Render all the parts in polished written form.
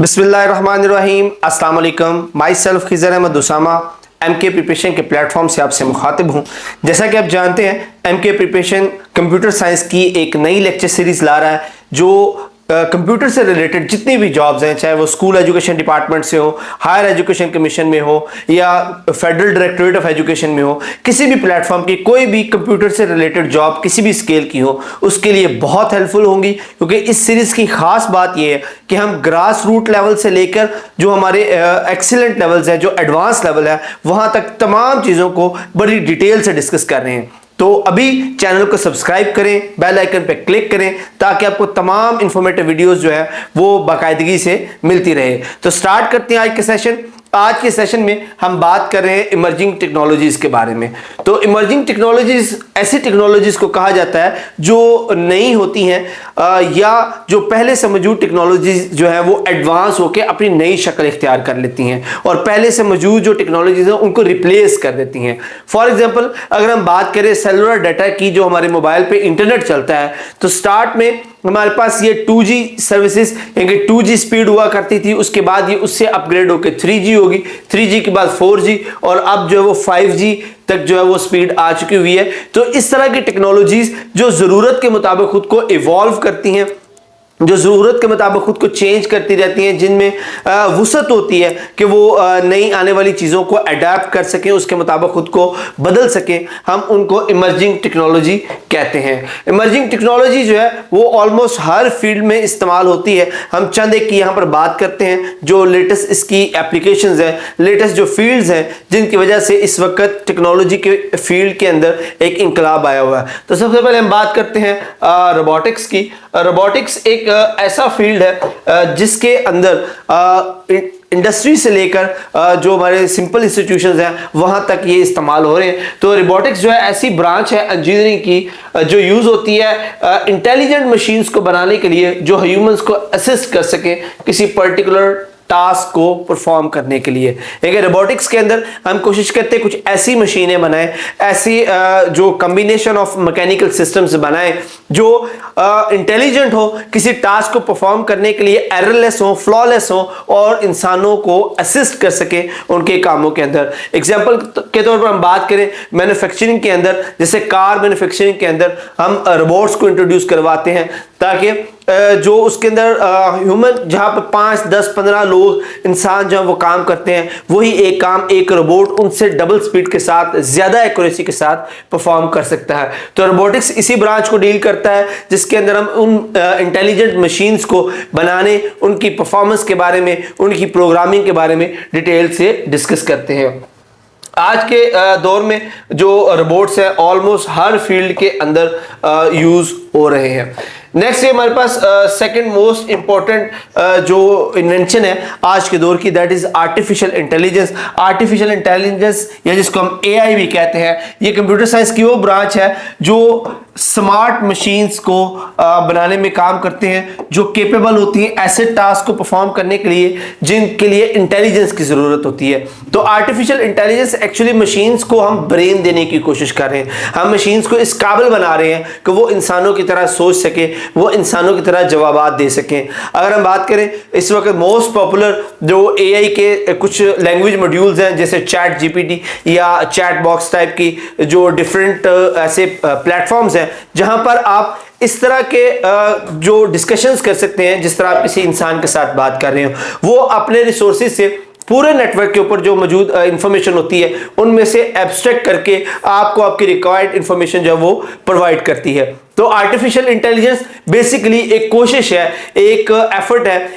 बिस्मिल्लाहिर्रहमानिर्रहीम। अस्सलाम वालेकुम। Myself Khizar Ahmed Usama MK preparation के प्लेटफॉर्म से आपसे मुखातिब हूँ। जैसा कि आप जानते हैं MK प्रिपरेशन कंप्यूटर साइंस की एक नई लेक्चर सीरीज़ ला रहा है जो कंप्यूटर से रिलेटेड जितनी भी जॉब्स हैं, चाहे वो स्कूल एजुकेशन डिपार्टमेंट से हो, हायर एजुकेशन कमीशन में हो या फेडरल डायरेक्टरेट ऑफ एजुकेशन में हो, किसी भी प्लेटफॉर्म की कोई भी कंप्यूटर से रिलेटेड जॉब किसी भी स्केल की हो, उसके लिए बहुत हेल्पफुल होंगी। क्योंकि इस सीरीज़ की खास बात यह है कि हम ग्रास रूट लेवल से लेकर जो हमारे एक्सीलेंट लेवल्स है, जो एडवांस लेवल है, वहाँ तक तमाम चीज़ों को बड़ी डिटेल से डिस्कस कर रहे हैं। तो अभी चैनल को सब्सक्राइब करें, बेल आइकन पर क्लिक करें ताकि आपको तमाम इंफॉर्मेटिव वीडियोस जो है वो बाकायदगी से मिलती रहे। तो स्टार्ट करते हैं आज के सेशन। आज के सेशन में हम बात कर रहे हैं इमर्जिंग टेक्नोलॉजीज के बारे में। तो इमर्जिंग टेक्नोलॉजीज ऐसी टेक्नोलॉजीज को कहा जाता है जो नई होती हैं या जो पहले से मौजूद टेक्नोलॉजीज जो है वो एडवांस होकर अपनी नई शक्ल इख्तियार कर लेती हैं और पहले से मौजूद जो टेक्नोलॉजीज हैं उनको रिप्लेस कर देती हैं। फॉर एग्जाम्पल अगर हम बात करें सेलुलर डाटा की, जो हमारे मोबाइल पे इंटरनेट चलता है, तो स्टार्ट में हमारे पास ये 2G सर्विसेज यानी 2G स्पीड हुआ करती थी। उसके बाद ये उससे अपग्रेड होकर 3G होगी, 3G के बाद 4G और अब जो है वो 5G तक जो है वो स्पीड आ चुकी हुई है। तो इस तरह की टेक्नोलॉजीज जो ज़रूरत के मुताबिक खुद को इवॉल्व करती हैं, जो ज़रूरत के मुताबिक खुद को चेंज करती रहती हैं, जिनमें वुसअत होती है कि वो नई आने वाली चीज़ों को अडेप्ट कर सकें, उसके मुताबिक खुद को बदल सकें, हम उनको इमर्जिंग टेक्नोलॉजी कहते हैं। इमर्जिंग टेक्नोलॉजी जो है वो ऑलमोस्ट हर फील्ड में इस्तेमाल होती है। हम चंद एक की यहाँ पर बात करते हैं जो लेटेस्ट इसकी एप्लीकेशंस हैं, लेटेस्ट जो फील्ड्स हैं जिनकी वजह से इस वक्त टेक्नोलॉजी के फील्ड के अंदर एक इंकलाब आया हुआ है। तो सबसे पहले हम बात करते हैं रोबोटिक्स की। रोबोटिक्स एक ऐसा फील्ड है जिसके अंदर इंडस्ट्री से लेकर जो हमारे सिंपल इंस्टीट्यूशंस हैं वहां तक ये इस्तेमाल हो रहे हैं। तो रोबोटिक्स जो है ऐसी ब्रांच है इंजीनियरिंग की जो यूज होती है इंटेलिजेंट मशीन्स को बनाने के लिए जो ह्यूमंस को असिस्ट कर सके किसी पर्टिकुलर टास्क को परफॉर्म करने के लिए। लेकिन रोबोटिक्स के अंदर हम कोशिश करते हैं कुछ ऐसी मशीनें बनाएं, ऐसी जो कॉम्बिनेशन ऑफ मैकेनिकल सिस्टम्स बनाएं जो इंटेलिजेंट हो, किसी टास्क को परफॉर्म करने के लिए एररलेस हो, फ्लॉलेस हो और इंसानों को असिस्ट कर सके उनके कामों के अंदर। एग्जाम्पल के तौर पर हम बात करें मैन्युफैक्चरिंग के अंदर, जैसे कार मैन्युफैक्चरिंग के अंदर हम रोबोट्स को इंट्रोड्यूस करवाते हैं ताकि जो उसके अंदर ह्यूमन जहाँ पर 5, 10, 15 लोग इंसान जो वो काम करते हैं, वही एक काम एक रोबोट उनसे डबल स्पीड के साथ, ज़्यादा एक्यूरेसी के साथ परफॉर्म कर सकता है। तो रोबोटिक्स इसी ब्रांच को डील करता है जिसके अंदर हम उन इंटेलिजेंट मशीन्स को बनाने, उनकी परफॉर्मेंस के बारे में, उनकी प्रोग्रामिंग के बारे में डिटेल से डिस्कस करते हैं। आज के दौर में जो रोबोट्स हैं ऑलमोस्ट हर फील्ड के अंदर यूज़ हो रहे हैं। नेक्स्ट ये हमारे पास सेकंड मोस्ट इंपॉर्टेंट जो इन्वेंशन है आज के दौर की, that is artificial intelligence. Artificial intelligence या जिसको हम AI भी कहते हैं, ये कंप्यूटर साइंस की वो ब्रांच है जो स्मार्ट मशीन्स को बनाने में काम करते हैं, जो केपेबल होती हैं ऐसे टास्क को परफॉर्म करने के लिए जिनके लिए इंटेलिजेंस की ज़रूरत होती है। तो आर्टिफिशियल इंटेलिजेंस एक्चुअली मशीन्स को हम ब्रेन देने की कोशिश कर रहे हैं, हम मशीन्स को इस काबिल बना रहे हैं कि वो इंसानों की तरह सोच सके, वो इंसानों की तरह जवाबात दे सकें। अगर हम बात करें इस वक्त मोस्ट पॉपुलर जो AI के कुछ लैंग्वेज मॉड्यूल्स हैं जैसे चैट GPT या चैट बॉक्स टाइप की जो डिफरेंट ऐसे प्लेटफॉर्म्स हैं जहां पर आप इस तरह के जो डिस्कशंस कर सकते हैं जिस तरह आप किसी इंसान के साथ बात कर रहे हो, वो अपने रिसोर्सेज से पूरे नेटवर्क के ऊपर जो मौजूद इंफॉर्मेशन होती है उनमें से एब्स्ट्रैक्ट करके आपको आपकी रिक्वायर्ड इंफॉर्मेशन जो वो प्रोवाइड करती है। तो आर्टिफिशियल इंटेलिजेंस बेसिकली एक कोशिश है, एक एफर्ट है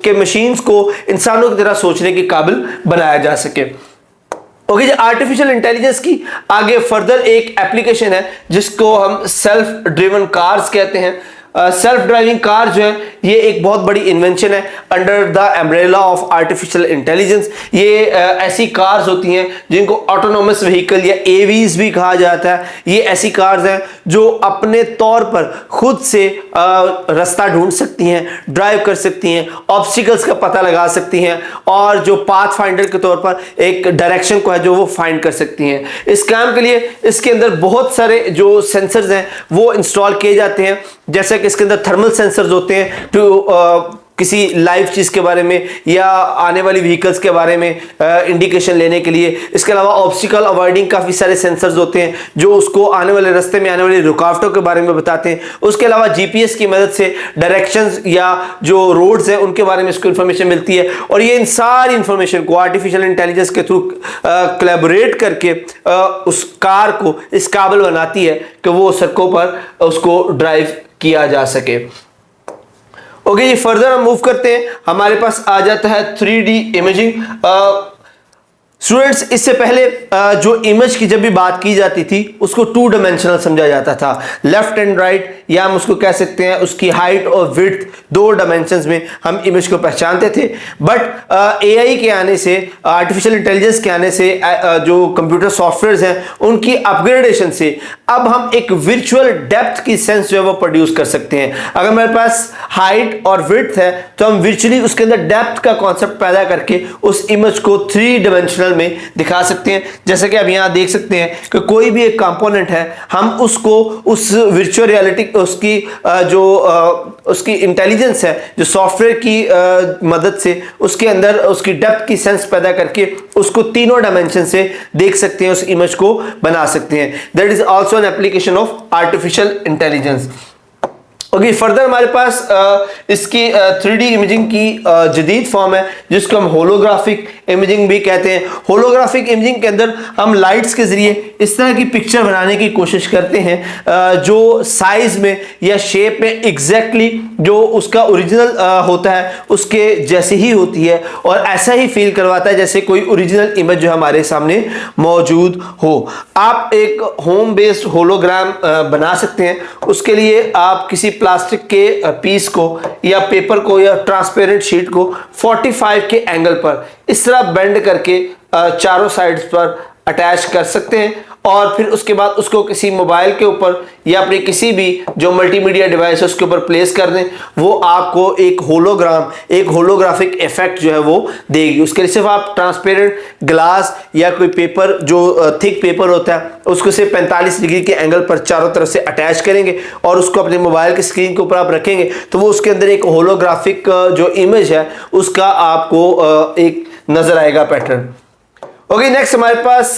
कि मशीन्स को इंसानों की तरह सोचने के काबिल बनाया जा सके। ओके जी, आर्टिफिशियल इंटेलिजेंस की आगे फर्दर एक एप्लीकेशन है जिसको हम सेल्फ ड्रिवन कार्स कहते हैं। सेल्फ ड्राइविंग कार जो है ये एक बहुत बड़ी इन्वेंशन है under the umbrella of artificial intelligence. ये ऐसी कार्स होती हैं जिनको ऑटोनोमस व्हीकल या AVs भी कहा जाता है। ये ऐसी कार्स हैं जो अपने तौर पर खुद से रास्ता ढूंढ सकती हैं, ड्राइव कर सकती हैं, ऑब्स्टिकल्स का पता लगा सकती हैं और जो पाथ फाइंडर के तौर पर एक डायरेक्शन को है जो वो फाइंड कर सकती हैं। इस काम के लिए इसके अंदर बहुत सारे जो सेंसर्स हैं वो इंस्टॉल किए जाते हैं, जैसे कि इसके अंदर थर्मल सेंसर्स होते हैं टू किसी लाइव चीज़ के बारे में या आने वाली व्हीकल्स के बारे में इंडिकेशन लेने के लिए। इसके अलावा ऑब्स्टिकल अवॉइडिंग काफ़ी सारे सेंसर्स होते हैं जो उसको आने वाले रास्ते में आने वाली रुकावटों के बारे में बताते हैं। उसके अलावा जीपीएस की मदद से डायरेक्शंस या जो रोड्स हैं उनके बारे में इसको इन्फॉर्मेशन मिलती है, और ये इन सारी इंफॉर्मेशन को आर्टिफिशियल इंटेलिजेंस के थ्रू कोलैबोरेट करके उस कार को इस काबिल बनाती है कि वो सड़कों पर उसको ड्राइव किया जा सके। ओके जी, फर्दर हम मूव करते हैं। हमारे पास आ जाता है 3D इमेजिंग। स्टूडेंट्स, इससे पहले जो इमेज की जब भी बात की जाती थी उसको 2 डायमेंशनल समझा जाता था, लेफ्ट एंड राइट, या हम उसको कह सकते हैं उसकी हाइट और विड्थ, 2 डायमेंशंस में हम इमेज को पहचानते थे। बट एआई के आने से, आर्टिफिशियल इंटेलिजेंस के आने से, जो कंप्यूटर सॉफ्टवेयर्स हैं उनकी अपग्रेडेशन से अब हम एक वर्चुअल डेप्थ की सेंस जो है वो प्रोड्यूस कर सकते हैं। अगर मेरे पास हाइट और विड्थ है तो हम वर्चुअली उसके अंदर डेप्थ का कॉन्सेप्ट पैदा करके उस इमेज को 3 डायमेंशनल में दिखा सकते हैं। जैसे कि आप यहां देख सकते हैं कि कोई भी एक कंपोनेंट है, हम उसको उस वर्चुअल रियलिटी, उसकी इंटेलिजेंस है जो सॉफ्टवेयर की मदद से उसके अंदर उसकी डेप्थ की सेंस पैदा करके उसको 3 डायमेंशन से देख सकते हैं, उस इमेज को बना सकते हैं। That is also an application of artificial intelligence. Okay, further हमारे पास इसकी 3D इमेजिंग की जदीद फॉर्म है जिसको हम होलोग्राफिक इमेजिंग भी कहते हैं। होलोग्राफिक इमेजिंग के अंदर हम लाइट्स के जरिए इस तरह की पिक्चर बनाने की कोशिश करते हैं जो साइज में या शेप में एग्जैक्टली जो उसका ओरिजिनल होता है उसके जैसे ही होती है, और ऐसा ही फील करवाता है जैसे कोई ओरिजिनल इमेज जो हमारे सामने मौजूद हो। आप एक होम बेस्ड होलोग्राम बना सकते हैं। उसके लिए आप किसी प्लास्टिक के पीस को या पेपर को या ट्रांसपेरेंट शीट को 45 के एंगल पर इस तरह बेंड करके चारों साइड्स पर अटैच कर सकते हैं, और फिर उसके बाद उसको किसी मोबाइल के ऊपर या अपने किसी भी जो मल्टीमीडिया डिवाइस है उसके ऊपर प्लेस कर दें। वो आपको एक होलोग्राम, एक होलोग्राफिक इफेक्ट जो है वो देगी। उसके लिए सिर्फ आप ट्रांसपेरेंट ग्लास या कोई पेपर जो थिक पेपर होता है उसको सिर्फ 45 डिग्री के एंगल पर चारों तरफ से अटैच करेंगे और उसको अपने मोबाइल की स्क्रीन के ऊपर आप रखेंगे तो वो उसके अंदर एक होलोग्राफिक जो इमेज है उसका आपको एक नजर आएगा पैटर्न। ओके, नेक्स्ट हमारे पास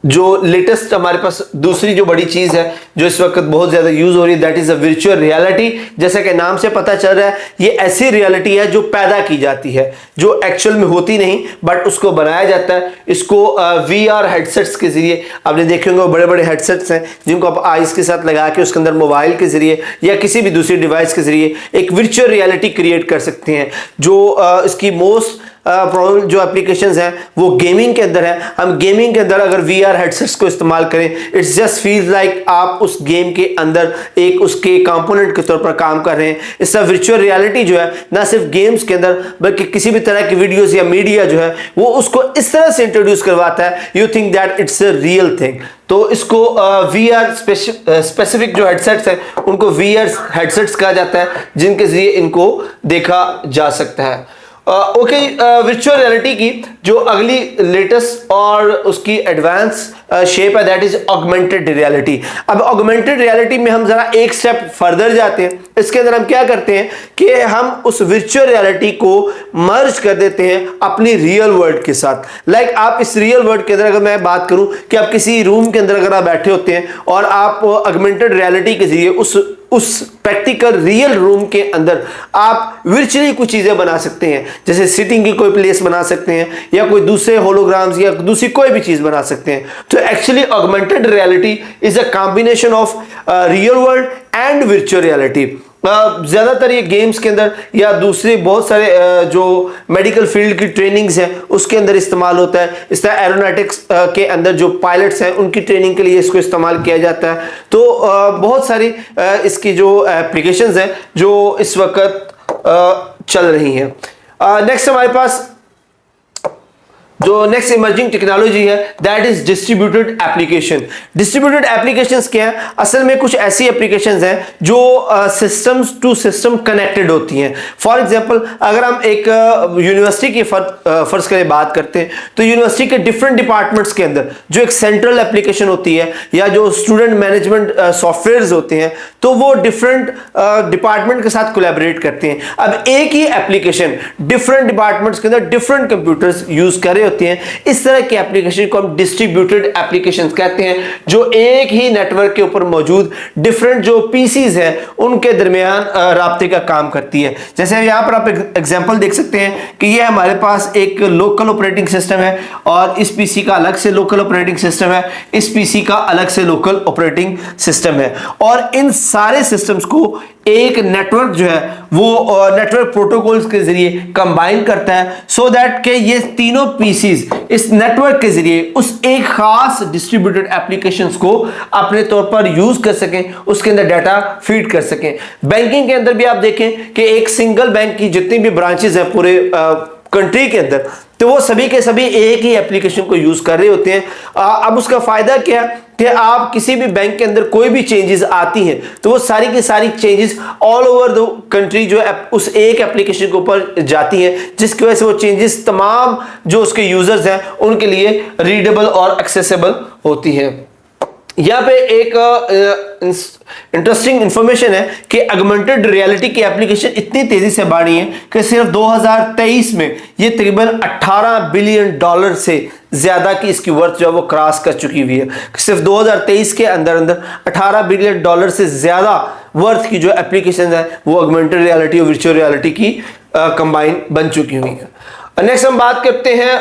जो लेटेस्ट हमारे पास दूसरी जो बड़ी चीज है जो इस वक्त बहुत ज्यादा यूज हो रही है, that is a virtual reality. जैसा कि नाम से पता चल रहा है ये ऐसी रियलिटी है जो पैदा की जाती है, जो एक्चुअल में होती नहीं बट उसको बनाया जाता है। इसको VR हेडसेट्स के जरिए, आपने देखे होंगे बड़े बड़े हेडसेट्स हैं जिनको आप आईज के साथ लगा के उसके अंदर मोबाइल के जरिए या किसी भी दूसरी डिवाइस के जरिए एक वर्चुअल रियलिटी क्रिएट कर सकते हैं। जो इसकी मोस्ट प्रॉब्लम जो एप्लीकेशंस हैं वो गेमिंग के अंदर है। हम गेमिंग के अंदर अगर VR हेडसेट्स को इस्तेमाल करें, इट्स जस्ट फील्स लाइक आप उस गेम के अंदर एक उसके कंपोनेंट के तौर पर काम कर रहे हैं। इसका वर्चुअल रियलिटी जो है ना सिर्फ गेम्स के अंदर बल्कि किसी भी तरह की वीडियोस या मीडिया जो है वो उसको इस तरह से इंट्रोड्यूस करवाता है, you think that it's a real thing. तो इसको VR स्पेसिफिक जो हेडसेट्स हैं उनको VR हेडसेट्स कहा जाता है जिनके जरिए इनको देखा जा सकता है। ओके, वर्चुअल रियलिटी की जो अगली लेटेस्ट और उसकी एडवांस शेप है दैट इज ऑगमेंटेड रियलिटी। अब ऑगमेंटेड रियलिटी में हम जरा एक स्टेप फर्दर जाते हैं। इसके अंदर हम क्या करते हैं कि हम उस वर्चुअल रियलिटी को मर्ज कर देते हैं अपनी रियल वर्ल्ड के साथ। लाइक आप इस रियल वर्ल्ड के अंदर अगर मैं बात करूं कि आप किसी रूम के अंदर अगर आप बैठे होते हैं और आप ऑगमेंटेड रियलिटी के जरिए उस प्रैक्टिकल रियल रूम के अंदर आप वर्चुअली कुछ चीजें बना सकते हैं, जैसे सिटिंग की कोई प्लेस बना सकते हैं या कोई दूसरे होलोग्राम्स या दूसरी कोई भी चीज बना सकते हैं। तो actually augmented reality is a combination of real world and virtual reality. ज्यादातर ये गेम्स के अंदर या दूसरे बहुत सारे जो मेडिकल फील्ड की ट्रेनिंग्स हैं उसके अंदर इस्तेमाल होता है। इस तरह एरोनॉटिक्स के अंदर जो पायलट्स हैं उनकी ट्रेनिंग के लिए इसको इस्तेमाल किया जाता है। तो बहुत सारी इसकी जो एप्लीकेशंस हैं जो इस वक्त चल रही हैं। नेक्स्ट हमारे पास जो नेक्स्ट इमर्जिंग टेक्नोलॉजी है that is distributed application. Distributed applications क्या है? असल में कुछ ऐसी एप्लीकेशंस हैं जो सिस्टम्स टू सिस्टम कनेक्टेड होती हैं। फॉर एग्जांपल अगर हम एक यूनिवर्सिटी की फर्ज करें बात करते हैं तो यूनिवर्सिटी के डिफरेंट डिपार्टमेंट्स के अंदर जो एक सेंट्रल एप्लीकेशन होती है या जो स्टूडेंट मैनेजमेंट सॉफ्टवेयर्स होते हैं तो वो डिफरेंट डिपार्टमेंट के साथ कोलैबोरेट करते हैं। अब एक ही एप्लीकेशन डिफरेंट डिपार्टमेंट्स के अंदर डिफरेंट कंप्यूटर्स यूज कर रहे होते हैं, इस तरह की एप्लीकेशन को हम डिस्ट्रीब्यूटेड एप्लीकेशंस कहते हैं, जो एक ही नेटवर्क के ऊपर मौजूद डिफरेंट जो पीसीज हैं उनके दरमियान राब्ते का काम करती है। जैसे यहां पर आप एग्जांपल देख सकते हैं कि ये हमारे पास एक लोकल ऑपरेटिंग सिस्टम है और इस पीसी का अलग से लोकल ऑपरेटिंग सिस्टम है, इस पीसी का अलग से लोकल ऑपरेटिंग सिस्टम है, और इन सारे सिस्टम्स को एक नेटवर्क जो है वो नेटवर्क प्रोटोकॉल्स के जरिए कंबाइन करता है सो दैट के ये तीनों पीसीज इस नेटवर्क के जरिए उस एक खास डिस्ट्रीब्यूटेड एप्लीकेशंस को अपने तौर पर यूज कर सकें, उसके अंदर डाटा फीड कर सकें। बैंकिंग के अंदर भी आप देखें कि एक सिंगल बैंक की जितनी भी ब्रांचेस हैं पूरे कंट्री के अंदर, तो वो सभी के सभी एक ही एप्लीकेशन को यूज कर रहे होते हैं। अब उसका फायदा क्या है कि आप किसी भी बैंक के अंदर कोई भी चेंजेस आती हैं तो वो सारी की सारी changes all over the country जो है उस एक एप्लीकेशन के ऊपर जाती हैं, जिसकी वजह से वो चेंजेस तमाम जो उसके यूजर्स हैं उनके लिए रीडेबल और एक्सेसिबल होती हैं। यहाँ पे एक इंटरेस्टिंग इंफॉर्मेशन है कि ऑगमेंटेड रियलिटी की एप्लीकेशन इतनी तेजी से बढ़ी है कि सिर्फ 2023 में ये तकरीबन 18 बिलियन डॉलर से ज्यादा की इसकी वर्थ जो है वो क्रॉस कर चुकी हुई है। सिर्फ 2023 के अंदर अंदर 18 बिलियन डॉलर से ज्यादा वर्थ की जो एप्लीकेशन है वो ऑगमेंटेड रियलिटी और वर्चुअल रियलिटी की कंबाइन बन चुकी हुई है। नेक्स्ट हम बात करते हैं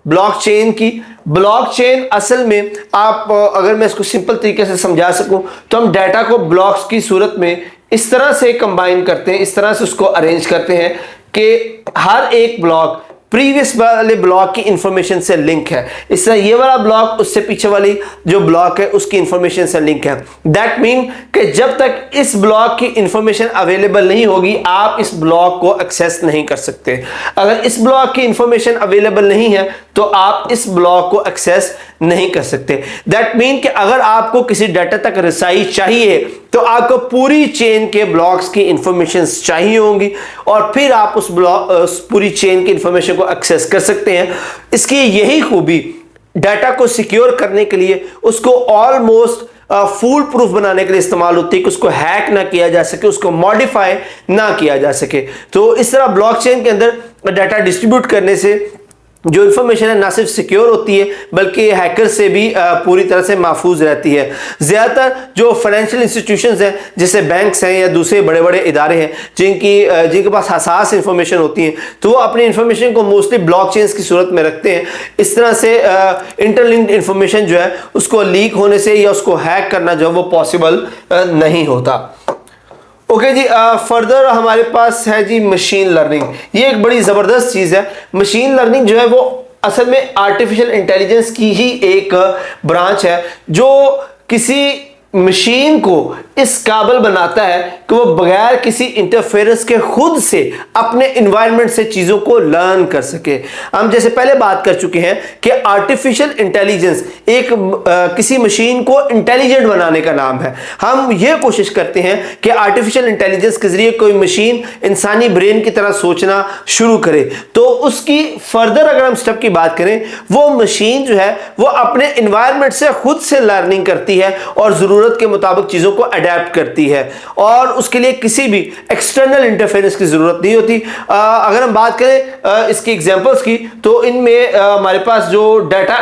ब्लॉकचेन की। ब्लॉकचेन असल में आप अगर मैं इसको सिंपल तरीके से समझा सकूं तो हम डाटा को ब्लॉक्स की सूरत में इस तरह से कंबाइन करते हैं, इस तरह से उसको अरेंज करते हैं कि हर एक ब्लॉक प्रीवियस वाले ब्लॉक की इंफॉर्मेशन से लिंक है। इस तरह ये वाला ब्लॉक उससे पीछे वाली जो ब्लॉक है उसकी इंफॉर्मेशन से लिंक है। दैट मीन कि जब तक इस ब्लॉक की इंफॉर्मेशन अवेलेबल नहीं होगी आप इस ब्लॉक को एक्सेस नहीं कर सकते। अगर इस ब्लॉक की इंफॉर्मेशन अवेलेबल नहीं है तो आप इस ब्लॉक को एक्सेस नहीं कर सकते। दैट मीन कि अगर आपको किसी डाटा तक रसाई चाहिए तो आपको पूरी चेन के ब्लॉक्स की इंफॉर्मेशन चाहिए होंगी और फिर आप उस पूरी चेन की इंफॉर्मेशन को एक्सेस कर सकते हैं। इसकी यही खूबी डाटा को सिक्योर करने के लिए उसको ऑलमोस्ट फूल प्रूफ बनाने के लिए इस्तेमाल होती है कि उसको हैक ना किया जा सके, उसको मॉडिफाई ना किया जा सके। तो इस तरह ब्लॉकचेन के अंदर डाटा डिस्ट्रीब्यूट करने से जो इंफॉर्मेशन है ना सिर्फ सिक्योर होती है बल्कि हैकर से भी पूरी तरह से महफूज रहती है। ज़्यादातर जो फाइनेंशियल इंस्टीट्यूशंस हैं जैसे बैंक्स हैं या दूसरे बड़े बड़े इदारे हैं जिनके पास हसास इंफॉर्मेशन होती है तो वो अपनी इंफॉर्मेशन को मोस्टली ब्लॉकचेन्स की सूरत में रखते हैं। इस तरह से इंटरलिंक्ड इंफॉर्मेशन जो है उसको लीक होने से या उसको हैक करना जो है वो पॉसिबल नहीं होता। ओके जी, फर्दर हमारे पास है जी मशीन लर्निंग। ये एक बड़ी ज़बरदस्त चीज़ है। मशीन लर्निंग जो है वो असल में आर्टिफिशियल इंटेलिजेंस की ही एक ब्रांच है जो किसी मशीन को इस काबिल बनाता है कि वो बगैर किसी इंटरफेरेंस के खुद से अपने इन्वायरमेंट से चीज़ों को लर्न कर सके। हम जैसे पहले बात कर चुके हैं कि आर्टिफिशियल इंटेलिजेंस एक किसी मशीन को इंटेलिजेंट बनाने का नाम है। हम ये कोशिश करते हैं कि आर्टिफिशियल इंटेलिजेंस के जरिए कोई मशीन इंसानी ब्रेन की तरह सोचना शुरू करे तो उसकी फर्दर अगर हम स्टेप की बात करें वो मशीन जो है वो अपने इन्वायरमेंट से खुद से लर्निंग करती है और ज़रूरत के मुताबिक चीज़ों को अडेप्ट करती है और उसके लिए किसी भी एक्सटर्नल इंटरफेरेंस की जरूरत नहीं होती। अगर हम बात करें इसकी एग्जांपल्स की तो इनमें हमारे पास जो डाटा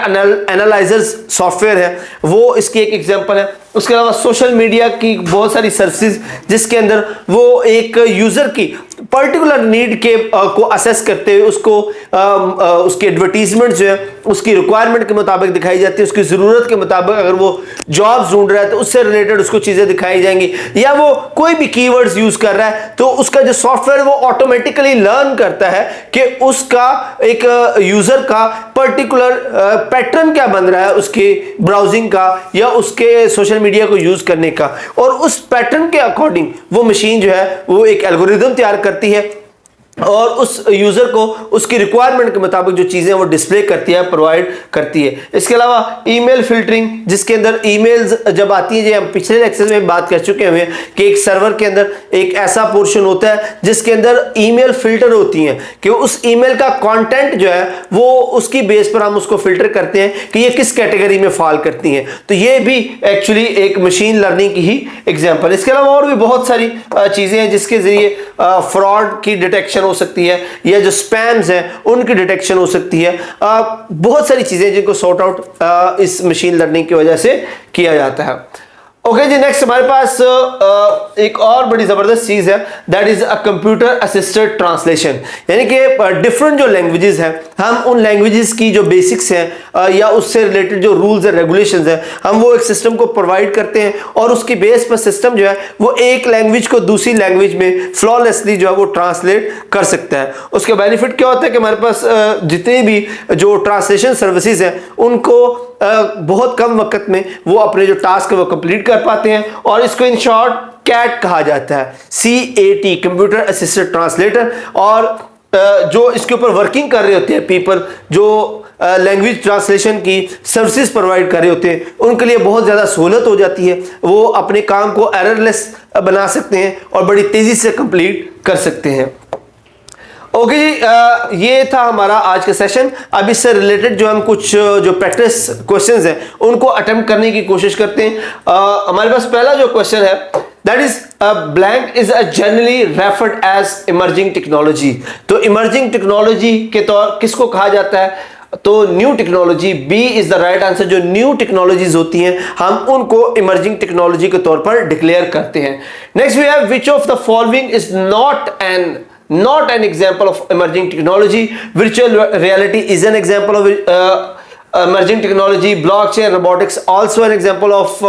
एनालाइजर्स सॉफ्टवेयर है वो इसकी एक एग्जांपल है। उसके अलावा सोशल मीडिया की बहुत सारी सर्विसेज जिसके अंदर वो एक यूजर की पर्टिकुलर नीड के को असेस करते हुए उसको उसकी एडवर्टीजमेंट जो है उसकी रिक्वायरमेंट के मुताबिक दिखाई जाती है। उसकी ज़रूरत के मुताबिक अगर वो जॉब्स ढूंढ रहा है तो उससे रिलेटेड उसको चीज़ें दिखाई जाएंगी या वो कोई भी कीवर्ड्स यूज़ कर रहा है तो उसका जो सॉफ्टवेयर वो ऑटोमेटिकली लर्न करता है कि उसका एक यूज़र का पर्टिकुलर पैटर्न क्या बन रहा है उसके ब्राउजिंग का या उसके सोशल मीडिया को यूज़ करने का और उस पैटर्न के अकॉर्डिंग वो मशीन जो है वो एक एल्गोरिदम तैयार करती है और उस यूजर को उसकी रिक्वायरमेंट के मुताबिक जो चीजें वो डिस्प्ले करती है, प्रोवाइड करती है। इसके अलावा ईमेल फिल्टरिंग, जिसके अंदर ईमेल्स जब आती है, जो हम पिछले लेक्चर में बात कर चुके हैं कि एक सर्वर के अंदर एक ऐसा पोर्शन होता है जिसके अंदर ईमेल फिल्टर होती हैं कि उस ईमेल का कंटेंट जो है वो उसकी बेस पर हम उसको फिल्टर करते हैं कि ये किस कैटेगरी में फॉल करती हैं। तो ये भी एक्चुअली एक मशीन लर्निंग की ही एग्जांपल। इसके अलावा और भी बहुत सारी चीजें हैं जिसके जरिए फ्रॉड की डिटेक्शन हो सकती है या जो स्पैम्स हैं उनकी डिटेक्शन हो सकती है। बहुत सारी चीजें जिनको सॉर्ट आउट इस मशीन लर्निंग की वजह से किया जाता है। ओके जी, नेक्स्ट हमारे पास एक और बड़ी जबरदस्त चीज है, that is a computer assisted translation. यानी कि डिफरेंट जो लैंग्वेजेस हैं, हम उन लैंग्वेजेस की जो बेसिक्स हैं या उससे रिलेटेड जो रूल्स एंड रेगुलेशंस हैं, हम वो एक सिस्टम को प्रोवाइड करते हैं और उसकी बेस पर सिस्टम जो है वो एक लैंग्वेज को दूसरी लैंग्वेज में फ्लॉलेसली जो है वो ट्रांसलेट कर सकता है। उसका बेनिफिट क्या होता है कि हमारे पास जितने भी जो ट्रांसलेशन सर्विसेज हैं उनको बहुत कम वक्त में वो अपने जो टास्क है वो कंप्लीट कर पाते हैं, और इसको इन शॉर्ट कैट कहा जाता है, CAT, कंप्यूटर असिस्टेड ट्रांसलेटर। और जो इसके ऊपर वर्किंग कर रहे होते हैं पीपल, जो लैंग्वेज ट्रांसलेशन की सर्विसेज प्रोवाइड कर रहे होते हैं, उनके लिए बहुत ज़्यादा सहूलत हो जाती है। वो अपने काम को एररलेस बना सकते हैं और बड़ी तेज़ी से कंप्लीट कर सकते हैं। ओके जी, ये था हमारा आज का सेशन। अब इससे रिलेटेड जो हम कुछ जो प्रैक्टिस क्वेश्चंस हैं उनको अटेम्प्ट करने की कोशिश करते हैं। हमारे पास पहला जो क्वेश्चन है, that is blank is generally referred as emerging technology. तो इमर्जिंग टेक्नोलॉजी के तौर किसको कहा जाता है? तो new technology, B is the right answer. जो न्यू टेक्नोलॉजीज होती हैं हम उनको इमर्जिंग टेक्नोलॉजी के तौर पर डिक्लेयर करते हैं। Next we have which of the following is not an example of emerging technology? Virtual reality is an example of emerging technology. Blockchain, robotics also an example of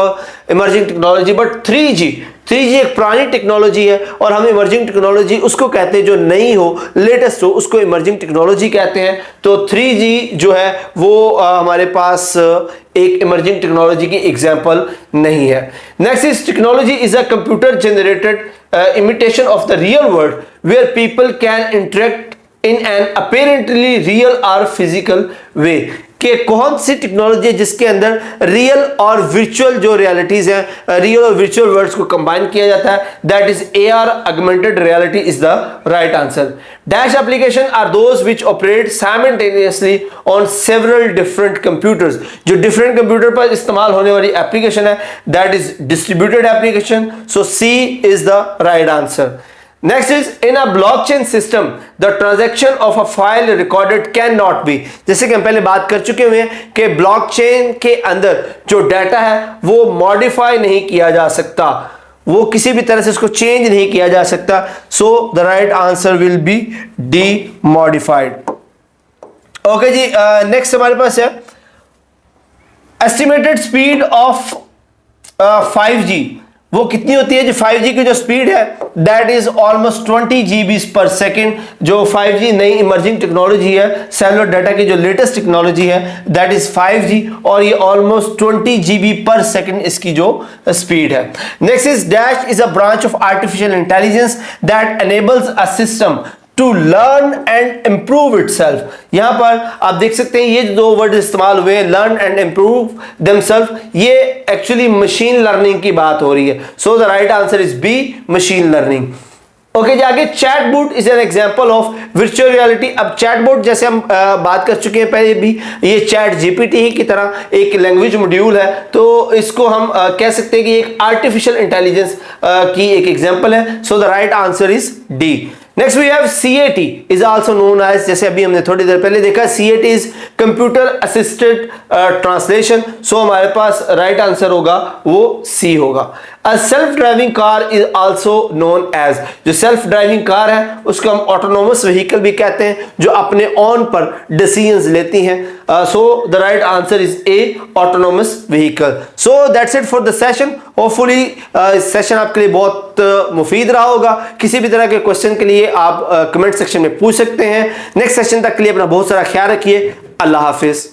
emerging technology. But 3G एक पुरानी technology है और हम emerging technology उसको कहते हैं जो नई हो, लेटेस्ट हो, उसको इमर्जिंग टेक्नोलॉजी कहते हैं। तो 3G जो है वो हमारे पास एक इमर्जिंग टेक्नोलॉजी की एग्जांपल नहीं है। Next is technology is a computer generated imitation of the real world where people can interact in an apparently real or physical way। कि कौन सी टेक्नोलॉजी है जिसके अंदर रियल और वर्चुअल जो रियलिटीज हैं, रियल और वर्चुअल वर्ड्स को कंबाइन किया जाता है, that is AR, augmented reality is the right answer. Dash application are those which operate simultaneously on several different computers. जो डिफरेंट कंप्यूटर पर इस्तेमाल होने वाली एप्लीकेशन है that is distributed application. So C is the right answer. Next is in a blockchain system the transaction of a file recorded cannot be। जैसे कि हम पहले बात कर चुके हुए हैं कि ब्लॉकचेन के अंदर जो डाटा है वो मॉडिफाई नहीं किया जा सकता, वो किसी भी तरह से उसको चेंज नहीं किया जा सकता। So the right answer will be D, modified. Okay जी, नेक्स्ट हमारे पास है एस्टिमेटेड स्पीड ऑफ 5G। वो कितनी होती है? जो 5G की जो स्पीड है दैट इज ऑलमोस्ट 20 GB पर सेकेंड। जो 5G नई इमर्जिंग टेक्नोलॉजी है, सेलुलर डाटा की जो लेटेस्ट टेक्नोलॉजी है दैट इज 5G, और ये ऑलमोस्ट 20 GB पर सेकेंड इसकी जो स्पीड है। Next is dash is a branch of artificial intelligence that enables a system to learn and improve itself. यहां पर आप देख सकते हैं ये दो वर्ड इस्तेमाल हुए, लर्न एंड इंप्रूव देमसेल्फ, ये एक्चुअली मशीन लर्निंग की बात हो रही है। So the right answer is B, machine learning. Okay जी, आगे chatbot is an example of virtual reality. अब चैटबॉट जैसे हम बात कर चुके हैं पहले भी, ये चैट GPT ही की तरह एक लैंग्वेज मॉड्यूल है, तो इसको हम कह सकते हैं कि एक आर्टिफिशियल इंटेलिजेंस की एक एग्जांपल है। So the right answer is D। Next we have CAT is also known as, जैसे अभी हमने थोड़ी देर पहले देखा, CAT is computer assisted translation. So हमारे पास राइट आंसर होगा वो C होगा। A self driving car is also known as, जो सेल्फ ड्राइविंग कार है उसको हम ऑटोनोमस व्हीकल भी कहते हैं, जो अपने ऑन पर डिसीजंस लेती हैं। सो the right answer is A, autonomous vehicle. So that's it for the session. Hopefully इस सेशन आपके लिए बहुत मुफीद रहा होगा। किसी भी तरह के क्वेश्चन के लिए आप कमेंट सेक्शन में पूछ सकते हैं। नेक्स्ट सेशन तक के लिए अपना बहुत सारा ख्याल रखिए। अल्लाह हाफिज।